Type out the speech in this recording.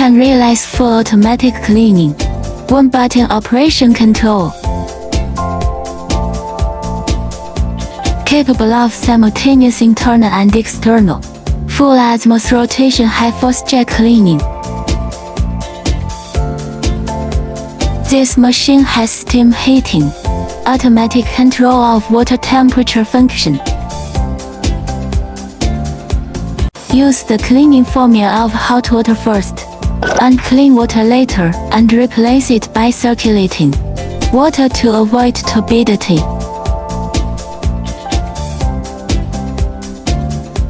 can realize full automatic cleaning. One-button operation control. Capable of simultaneous internal and external, full azimuth rotation high-force jet cleaning. This machine has steam heating, automatic control of water temperature function. Use the cleaning formula of hot water first, and clean water later, and replace it by circulating water to avoid turbidity.